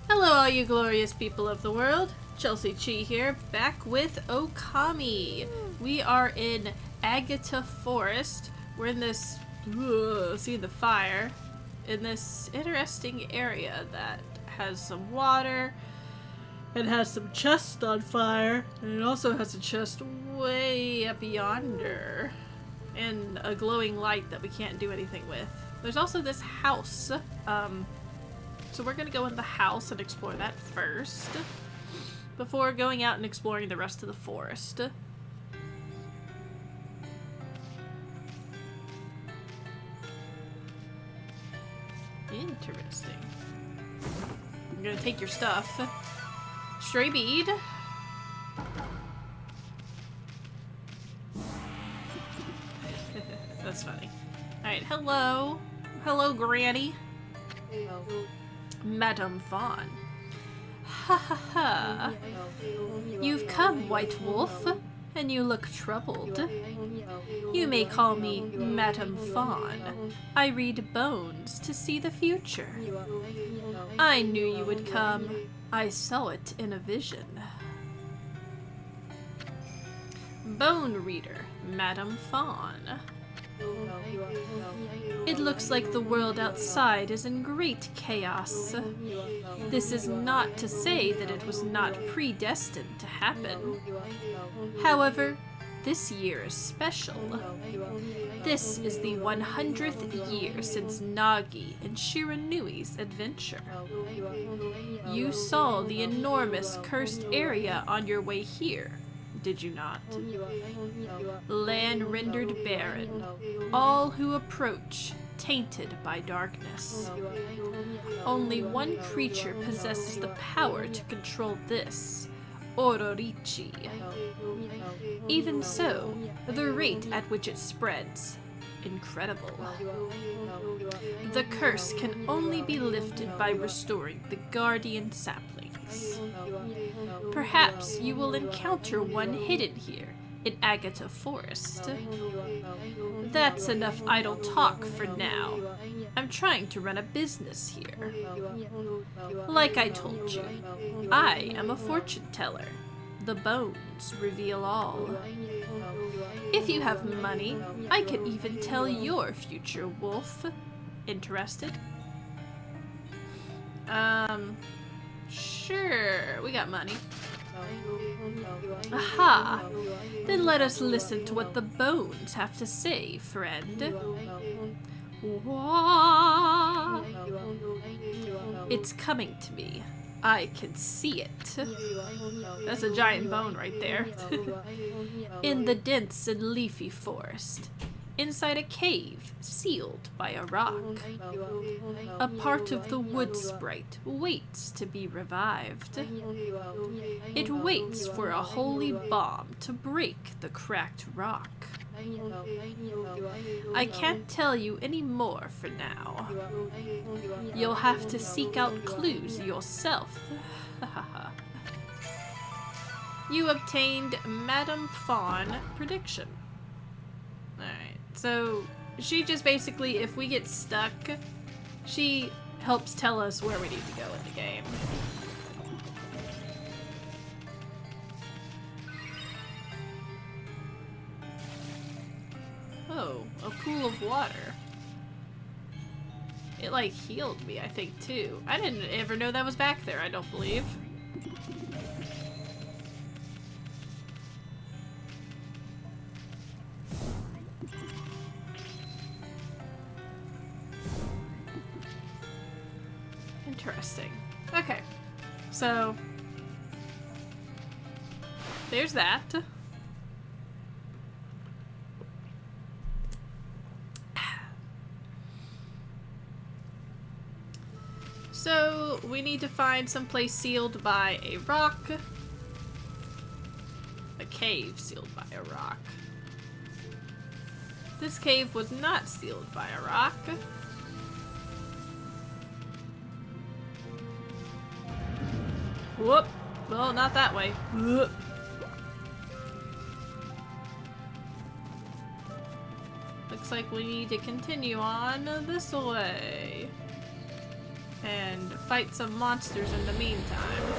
Hello, all you glorious people of the world. Chelsea-Chee here, back with Okami. We are in Agata Forest. We're in this, see the fire, in this interesting area that has some water. It has some chests on fire, and it also has a chest way up yonder, and a glowing light that we can't do anything with. There's also this house. So we're gonna go in the house and explore that first, before going out and exploring the rest of the forest. Interesting. I'm gonna take your stuff. Stray bead. That's funny. Alright, hello. Hello, Granny. Madame Fawn. Ha ha ha. You've come, White Wolf, and you look troubled. You may call me Madame Fawn. I read bones to see the future. I knew you would come. I saw it in a vision. Bone Reader, Madame Fawn. It looks like the world outside is in great chaos. This is not to say that it was not predestined to happen. However, this year is special. This is the 100th year since Nagi and Shiranui's adventure. You saw the enormous cursed area on your way here, did you not? Land rendered barren, all who approach tainted by darkness. Only one creature possesses the power to control this, Ororichi. Even so, the rate at which it spreads, incredible. The curse can only be lifted by restoring the guardian saplings. Perhaps you will encounter one hidden here in Agata Forest. That's enough idle talk for now. I'm trying to run a business here. Like I told you, I am a fortune teller. The bones reveal all. If you have money, I can even tell your future, wolf. Interested? Sure, we got money. Aha! Then let us listen to what the bones have to say, friend. Wah! It's coming to me. I can see it. That's a giant bone right there. In the dense and leafy forest, inside a cave sealed by a rock, a part of the wood sprite waits to be revived. It waits for a holy bomb to break the cracked rock. I can't tell you any more for now. You'll have to seek out clues yourself. You obtained Madame Fawn prediction. Alright, so she just basically, if we get stuck, she helps tell us where we need to go in the game. Oh, a pool of water. It like healed me, I think, too. I didn't ever know that was back there, I don't believe. Interesting. Okay. So there's that. So we need to find some place sealed by a rock. A cave sealed by a rock. This cave was not sealed by a rock. Whoop. Well, not that way. Whoop. Looks like we need to continue on this way. and fight some monsters in the meantime.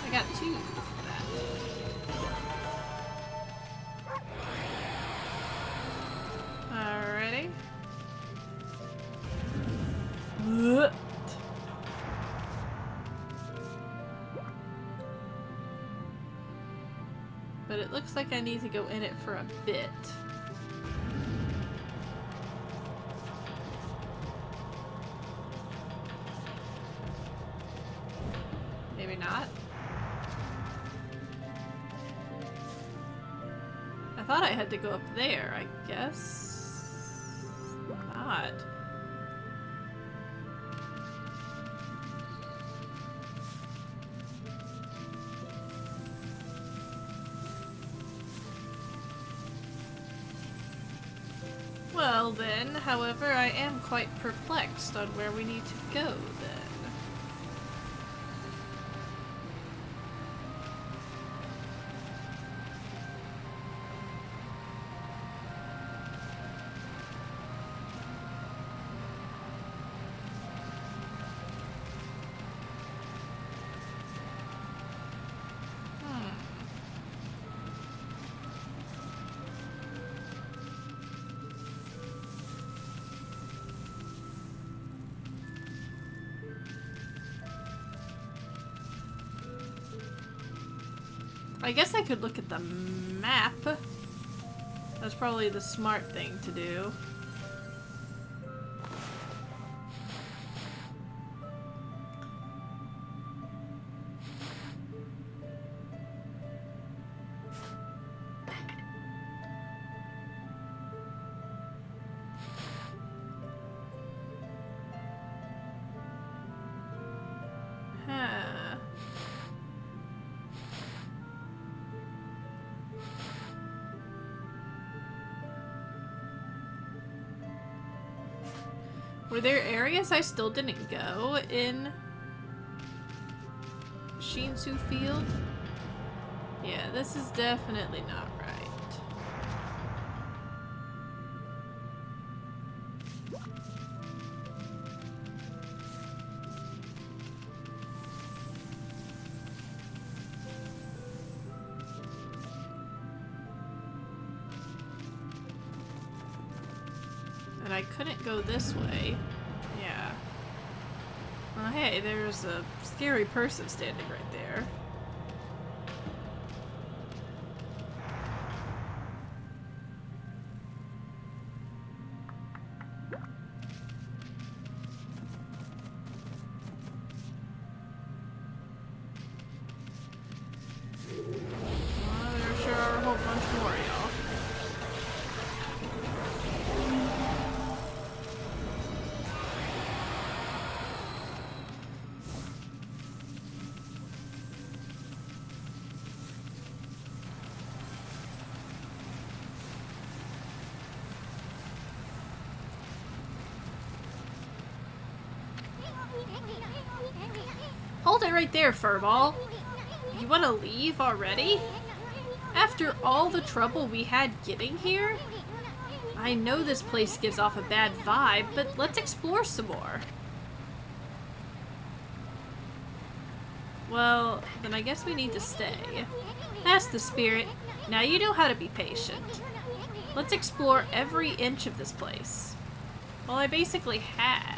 I got 2 for that. Alrighty. But it looks like I need to go in it for a bit. Maybe not. I thought I had to go up there, I guess not. Well then, however, I am quite perplexed on where we need to go then. I guess I could look at the map. That's probably the smart thing to do. Were there areas I still didn't go in Shinsu Field? Yeah, this is definitely not right. And I couldn't go this way. Yeah. Well, hey, there's a scary person standing right there. Well, there sure are a whole bunch more, y'all. Hold it right there, Furball. You want to leave already? After all the trouble we had getting here? I know this place gives off a bad vibe, but let's explore some more. Well, then I guess we need to stay. That's the spirit. Now you know how to be patient. Let's explore every inch of this place. Well, I basically have.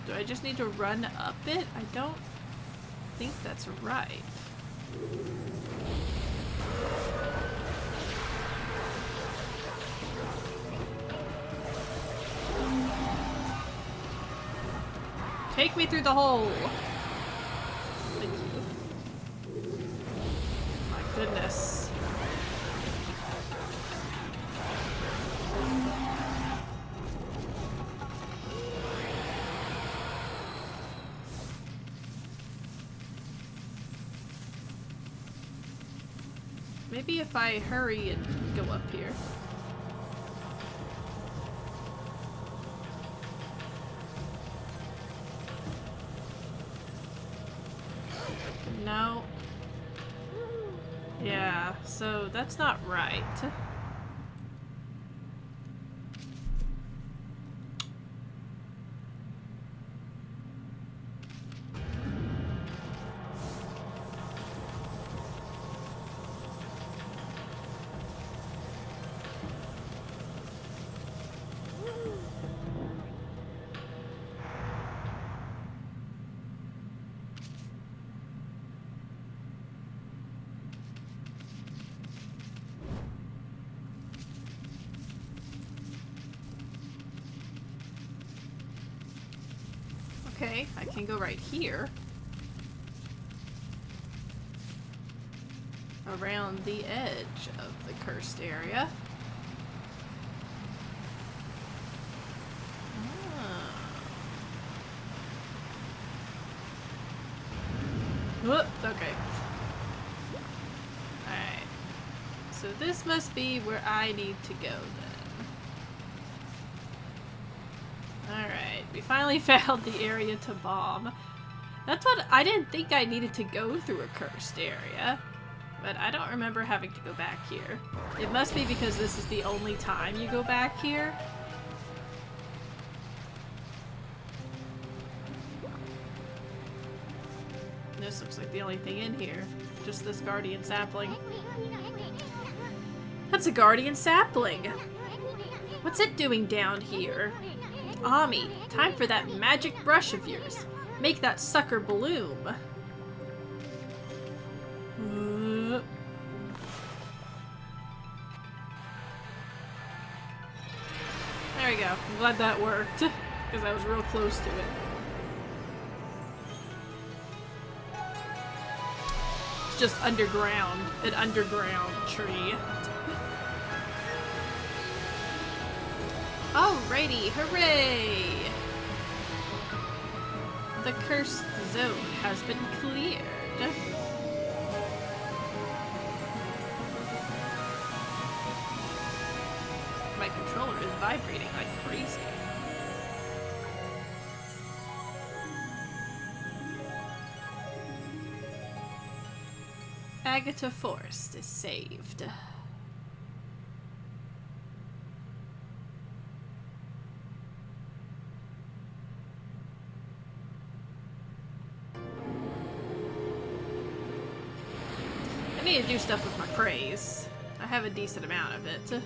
Do I just need to run up it? I don't think that's right. Take me through the hole. Thank you. My goodness. Maybe if I hurry and go up here. No. Yeah, so that's not right. Okay, I can go right here. Around the edge of the cursed area. Whoop, okay. Alright. So this must be where I need to go then. Alright, we finally found the area to bomb. That's what I didn't think I needed to go through a cursed area. But I don't remember having to go back here. It must be because this is the only time you go back here. This looks like the only thing in here. Just this guardian sapling. That's a guardian sapling! What's it doing down here? Okami, time for that magic brush of yours. Make that sucker bloom. There we go. I'm glad that worked. Because I was real close to it. It's just underground. An underground tree. Alrighty, hooray! The cursed zone has been cleared. My controller is vibrating like crazy. Agatha Forest is saved. I need to do stuff with my praise. I have a decent amount of it.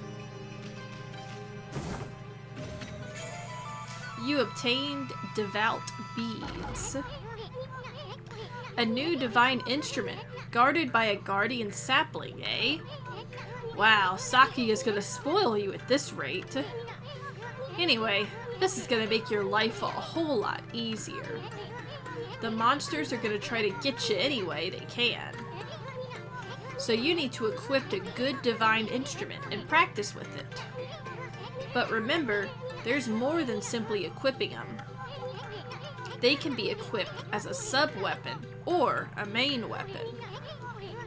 You obtained devout beads. A new divine instrument, guarded by a guardian sapling, eh? Wow, Saki is gonna spoil you at this rate. Anyway, this is gonna make your life a whole lot easier. The monsters are gonna try to get you any way they can. So you need to equip a good divine instrument and practice with it. But remember, there's more than simply equipping them. They can be equipped as a sub-weapon or a main weapon.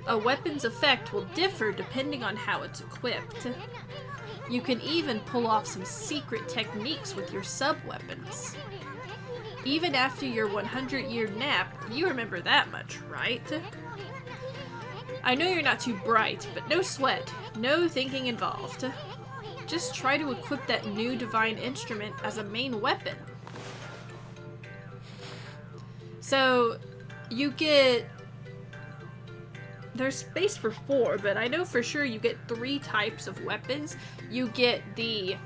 A weapon's effect will differ depending on how it's equipped. You can even pull off some secret techniques with your sub-weapons. Even after your 100-year nap, you remember that much, right? I know you're not too bright, but no sweat, no thinking involved. Just try to equip that new divine instrument as a main weapon. So, you get... There's space for 4, but I know for sure you get 3 types of weapons. You get the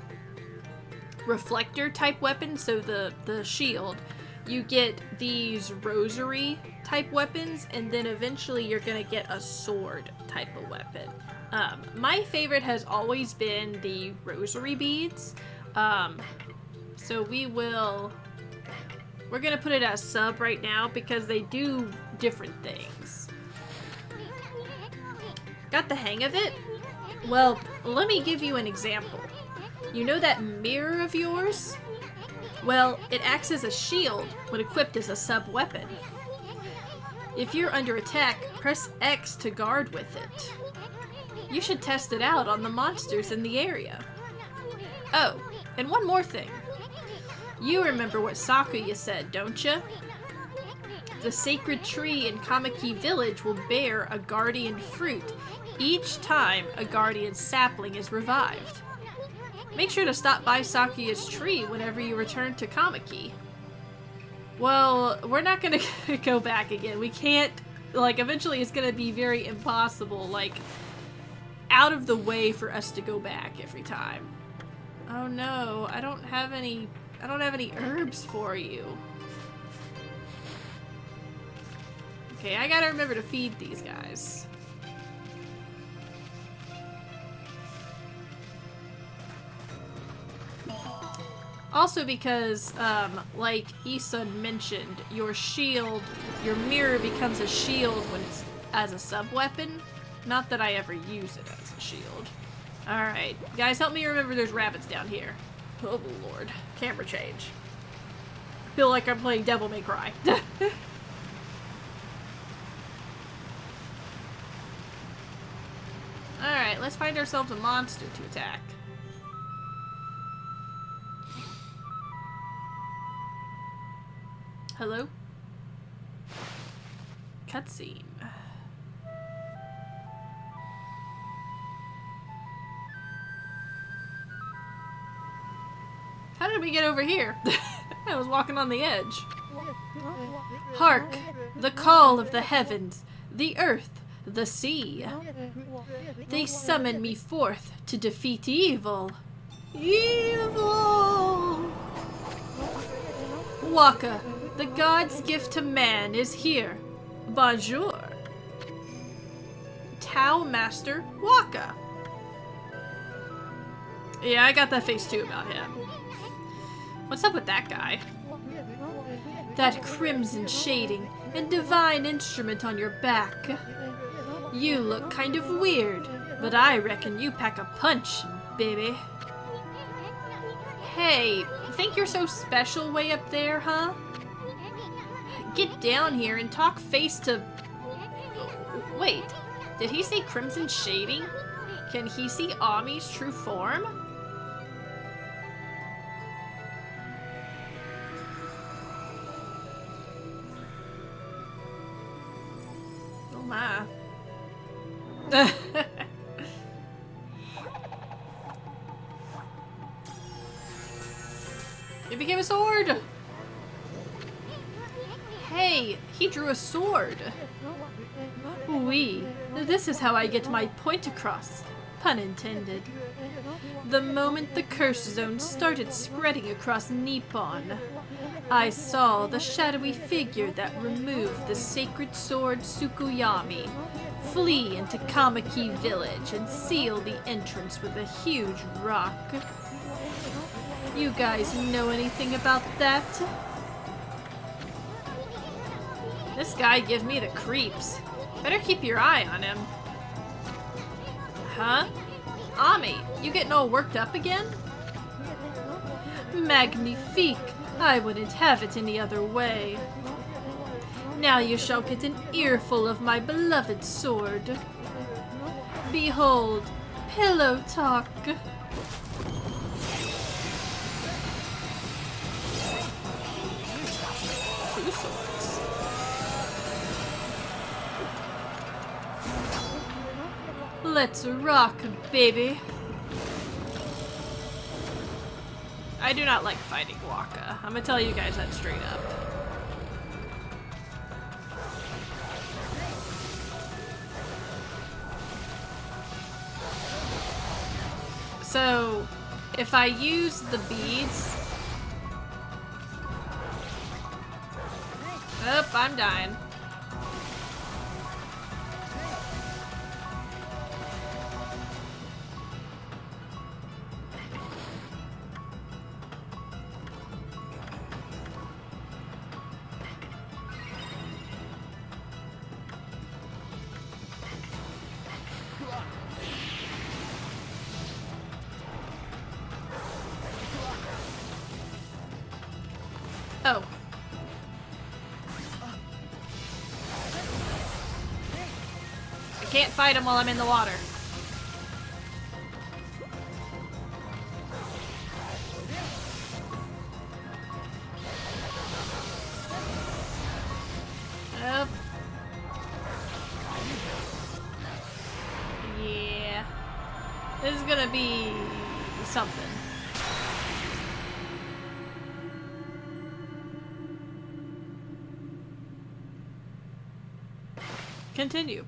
reflector type weapon, so the shield. You get these rosary type weapons, and then eventually you're gonna get a sword type of weapon. My favorite has always been the rosary beads. So we're gonna put it as sub right now because they do different things. Got the hang of it? Well, let me give you an example. You know that mirror of yours? Well, it acts as a shield when equipped as a sub-weapon. If you're under attack, press X to guard with it. You should test it out on the monsters in the area. Oh, and one more thing. You remember what Sakuya said, don't you? The sacred tree in Kamiki Village will bear a guardian fruit each time a guardian sapling is revived. Make sure to stop by Sakuya's tree whenever you return to Kamiki. Well, we're not gonna go back again. We can't, like, eventually it's gonna be very impossible, like, out of the way for us to go back every time. Oh no, I don't have any herbs for you. Okay, I gotta remember to feed these guys. Also because, like Isun mentioned, your shield, your mirror becomes a shield when it's as a sub-weapon. Not that I ever use it as a shield. Alright, guys, help me remember there's rabbits down here. Oh lord. Camera change. I feel like I'm playing Devil May Cry. Alright, let's find ourselves a monster to attack. Hello? Cutscene. How did we get over here? I was walking on the edge. Hark! The call of the heavens, the earth, the sea. They summon me forth to defeat evil. Evil! Waka, the god's gift to man, is here. Bonjour. Tao Master Waka. Yeah, I got that face too about him. What's up with that guy? That crimson shading and divine instrument on your back. You look kind of weird, but I reckon you pack a punch, baby. Hey, think you're so special way up there, huh? Get down here and talk face to... Wait, did he say crimson shading? Can he see Ami's true form? Oh my. It became a sword! Hey, he drew a sword. Oui, this is how I get my point across. Pun intended. The moment the curse zone started spreading across Nippon, I saw the shadowy figure that removed the sacred sword Tsukuyami flee into Kamiki Village and seal the entrance with a huge rock. You guys know anything about that? This guy gives me the creeps. Better keep your eye on him. Huh? Ami, you getting all worked up again? Magnifique! I wouldn't have it any other way. Now you shall get an earful of my beloved sword. Behold, pillow talk. Two swords. Let's rock, baby. I do not like fighting Waka. I'm gonna tell you guys that straight up. So, if I use the beads... Oh, I'm dying. Oh. I can't fight him while I'm in the water. This is gonna be something. Continue.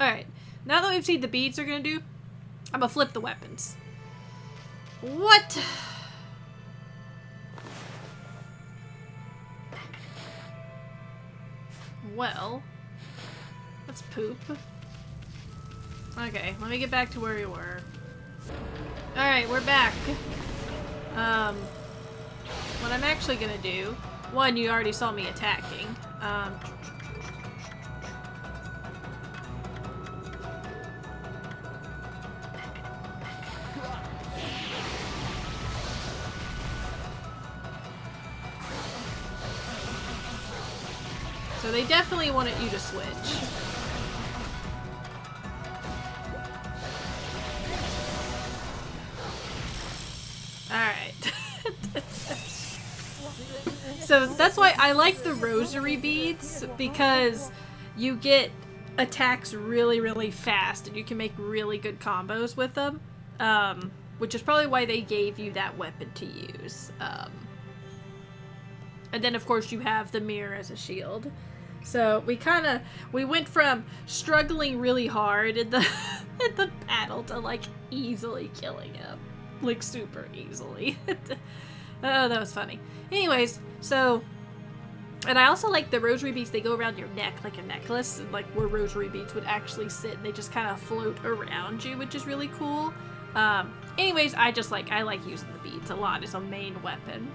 Alright, now that we've seen the beads are gonna do, I'm gonna flip the weapons. What? Well, that's poop. Okay, let me get back to where we were. Alright, we're back. What I'm actually gonna do, one, you already saw me attacking. So they definitely wanted you to switch. Alright. So that's why I like the rosary beads, because you get attacks really, really fast and you can make really good combos with them. Which is probably why they gave you that weapon to use. And then of course you have the mirror as a shield. So we went from struggling really hard in the in the battle to like easily killing him. Like super easily. Oh, that was funny. Anyways, so, and I also like the rosary beads, they go around your neck like a necklace, and like where rosary beads would actually sit, and they just kind of float around you, which is really cool. Anyways, I like using the beads a lot as a main weapon.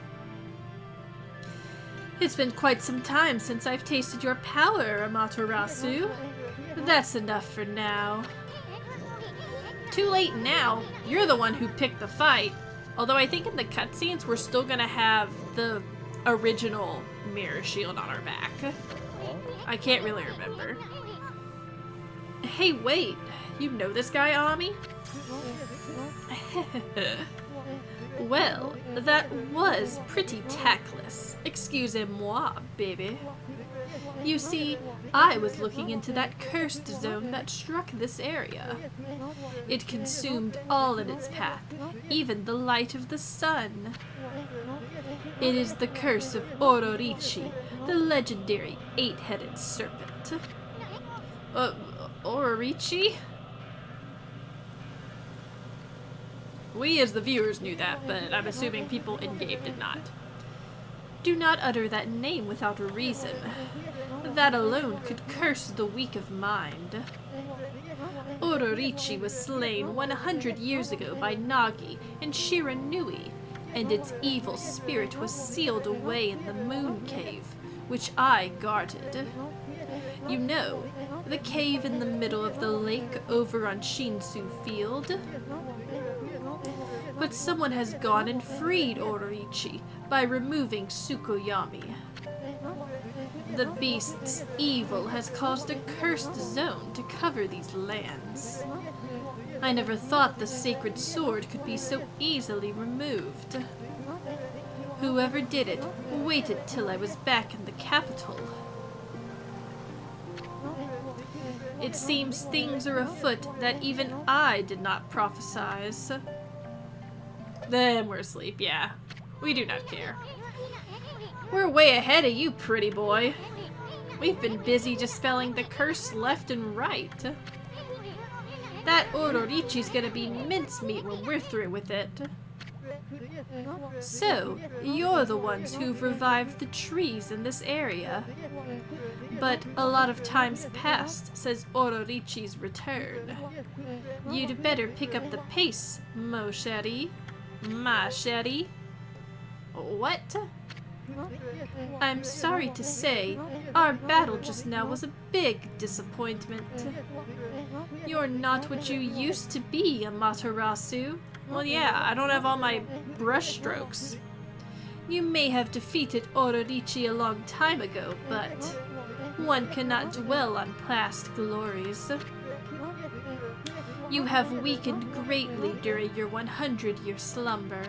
It's been quite some time since I've tasted your power, Amaterasu. That's enough for now. Too late now. You're the one who picked the fight. Although I think in the cutscenes we're still gonna have the original mirror shield on our back. I can't really remember. Hey, wait. You know this guy, Ami? Well, that was pretty tactless. Excusez-moi, baby. You see, I was looking into that cursed zone that struck this area. It consumed all in its path, even the light of the sun. It is the curse of Ororichi, the legendary 8-headed serpent. Ororichi? We as the viewers knew that, but I'm assuming people in-game did not. Do not utter that name without a reason. That alone could curse the weak of mind. Ororichi was slain 100 years ago by Nagi and Shiranui, and its evil spirit was sealed away in the Moon Cave, which I guarded. You know, the cave in the middle of the lake over on Shinsu Field? But someone has gone and freed Ororichi by removing Tsukuyomi. The beast's evil has caused a cursed zone to cover these lands. I never thought the sacred sword could be so easily removed. Whoever did it waited till I was back in the capital. It seems things are afoot that even I did not prophesize. Then we're asleep, yeah. We do not care. We're way ahead of you, pretty boy. We've been busy dispelling the curse left and right. That Ororichi's gonna be mincemeat when we're through with it. So, you're the ones who've revived the trees in this area. But a lot of time's passed since Ororichi's return. You'd better pick up the pace, Mo Sherry. Ma Sherry. What? I'm sorry to say, our battle just now was a big disappointment. You're not what you used to be, Amaterasu. Well, yeah, I don't have all my brush strokes. You may have defeated Ororichi a long time ago, but one cannot dwell on past glories. You have weakened greatly during your 100-year slumber.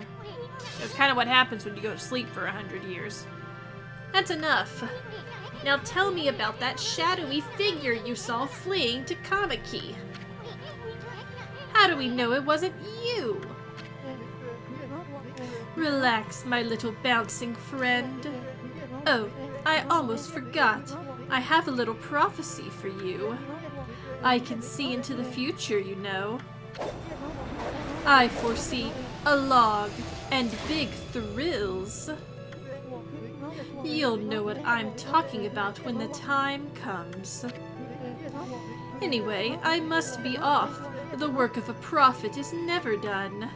That's kind of what happens when you go to sleep for 100 years. That's enough. Now tell me about that shadowy figure you saw fleeing to Kamiki. How do we know it wasn't you? Relax, my little bouncing friend. Oh, I almost forgot. I have a little prophecy for you. I can see into the future, you know. I foresee a log and big thrills. You'll know what I'm talking about when the time comes. Anyway, I must be off. The work of a prophet is never done.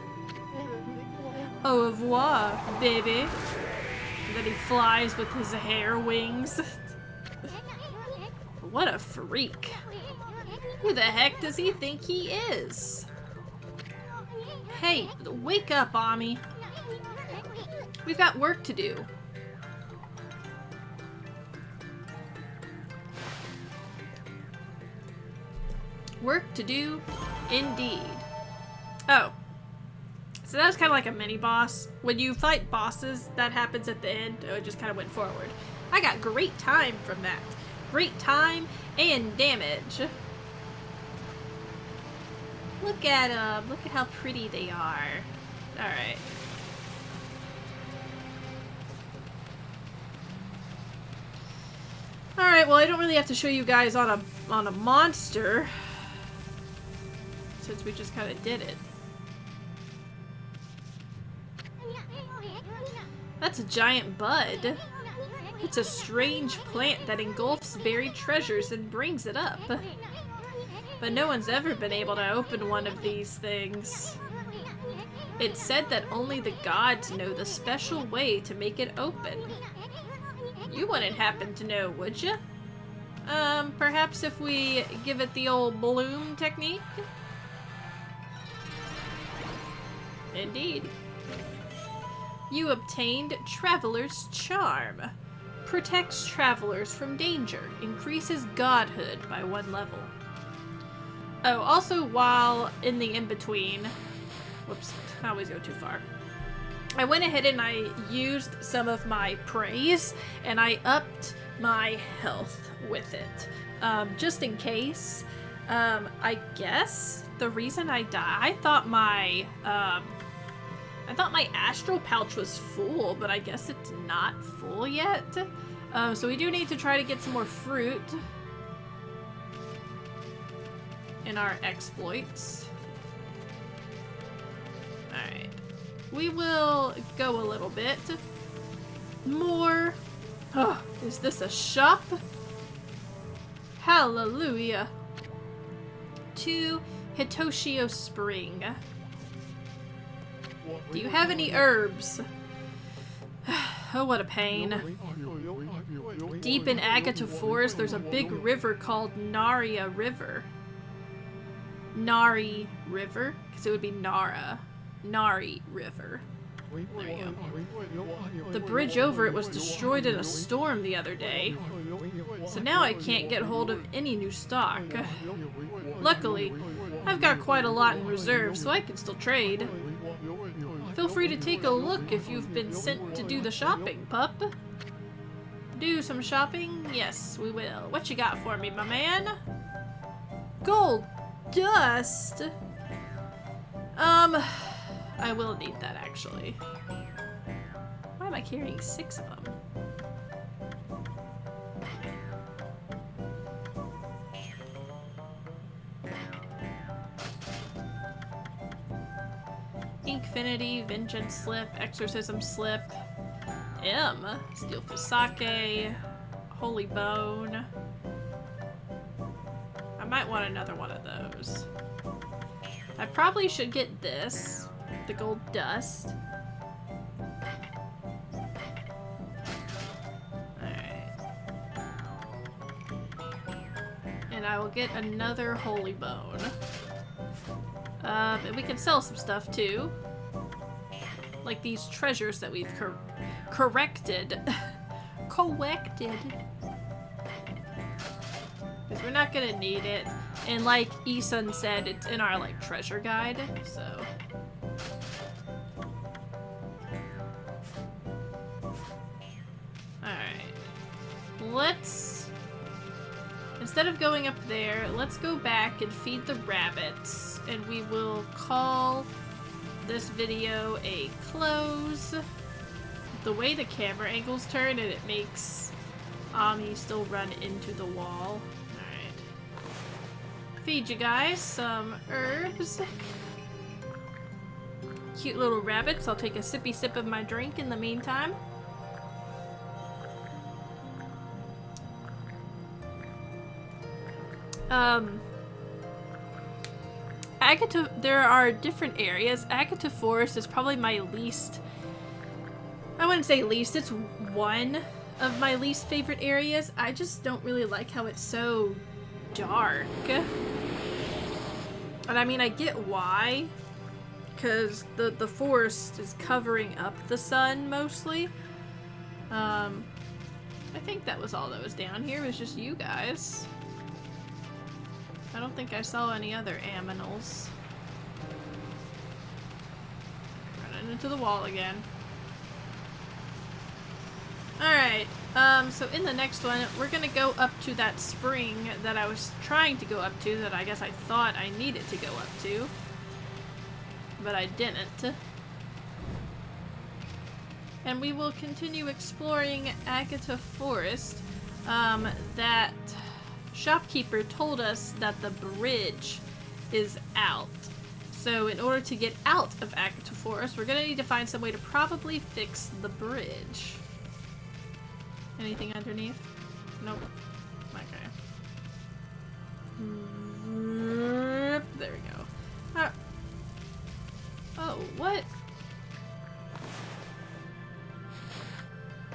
Au revoir, baby. And then he flies with his hair wings. What a freak. Who the heck does he think he is? Hey, wake up, Ami. We've got work to do. Work to do, indeed. Oh. So that was kind of like a mini-boss. When you fight bosses, that happens at the end. Oh, it just kind of went forward. I got great time from that. Great time and damage. Look at them. Look at how pretty they are. Alright. Alright, well I don't really have to show you guys on a monster. Since we just kind of did it. That's a giant bud. It's a strange plant that engulfs buried treasures and brings it up. But no one's ever been able to open one of these things. It's said that only the gods know the special way to make it open. You wouldn't happen to know, would you? Perhaps if we give it the old bloom technique? Indeed. You obtained Traveler's Charm. Protects travelers from danger. Increases godhood by 1 level. Oh, also while in the in-between... Whoops, I always go too far. I went ahead and I used some of my praise, and I upped my health with it. Just in case. I guess the reason I died... I thought my astral pouch was full, but I guess it's not full yet. So we do need to try to get some more fruit in our exploits. Alright. We will go a little bit more. Oh, is this a shop? Hallelujah. To Hitoshio Spring. Do you have any herbs? Oh, what a pain. Deep in Agata Forest, there's a big river called Naria River. Nari River? Because it would be Nara. Nari River. There you go. The bridge over it was destroyed in a storm the other day. So now I can't get hold of any new stock. Luckily, I've got quite a lot in reserve, so I can still trade. Feel free to take a look if you've been sent to do the shopping, pup. Do some shopping? Yes, we will. What you got for me, my man? Gold dust? I will need that, actually. Why am I carrying 6 of them? Inkfinity, Vengeance Slip, Exorcism Slip, Steel Fusake, Holy Bone. I might want another one of those. I probably should get this, the gold dust. Alright. And I will get another Holy Bone. And we can sell some stuff too. Like these treasures that we've corrected. Collected. Because we're not gonna need it. And like Isun said, it's in our like treasure guide, so. Alright. let's... Instead of going up there, let's go back and feed the rabbits. And we will call this video a close. The way the camera angles turn, and it makes Ami still run into the wall. Alright. Feed you guys some herbs. Cute little rabbits. I'll take a sippy sip of my drink in the meantime. There are different areas. Agata Forest is probably my least... I wouldn't say least, it's one of my least favorite areas. I just don't really like how it's so dark. And I mean, I get why. Because the forest is covering up the sun, mostly. I think that was all that was down here. It was just you guys. I don't think I saw any other aminals. Running into the wall again. Alright, so in the next one, we're gonna go up to that spring that I was trying to go up to, that I guess I thought I needed to go up to. But I didn't. And we will continue exploring Agata Forest. That shopkeeper told us that the bridge is out. So in order to get out of Agata Forest, we're gonna need to find some way to probably fix the bridge. Anything underneath? Nope. Okay. There we go. Oh, what?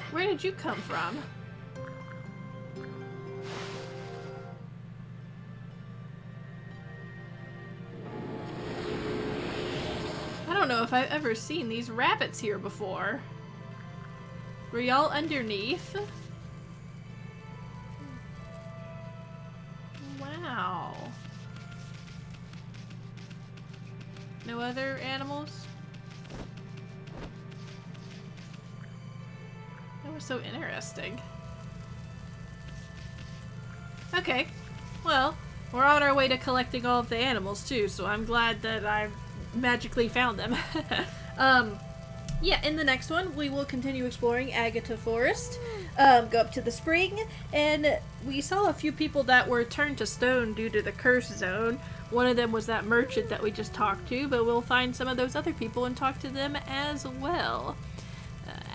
Where did you come from? I don't know if I've ever seen these rabbits here before. Were y'all underneath? Wow. No other animals? That was so interesting. Okay. Well, we're on our way to collecting all of the animals too, so I'm glad that I magically found them. Yeah, in the next one, we will continue exploring Agata Forest, go up to the spring, and we saw a few people that were turned to stone due to the curse zone. One of them was that merchant that we just talked to, but we'll find some of those other people and talk to them as well.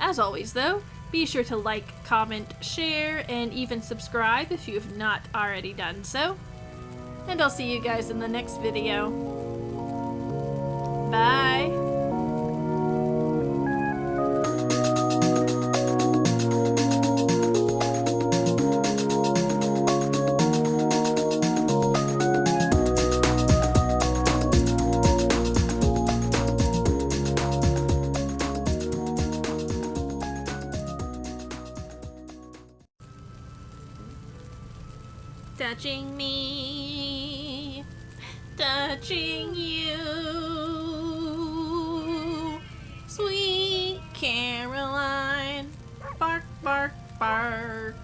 As always, though, be sure to like, comment, share, and even subscribe if you have not already done so. And I'll see you guys in the next video. Bye! Touching me, touching you, sweet Caroline, bark, bark, bark.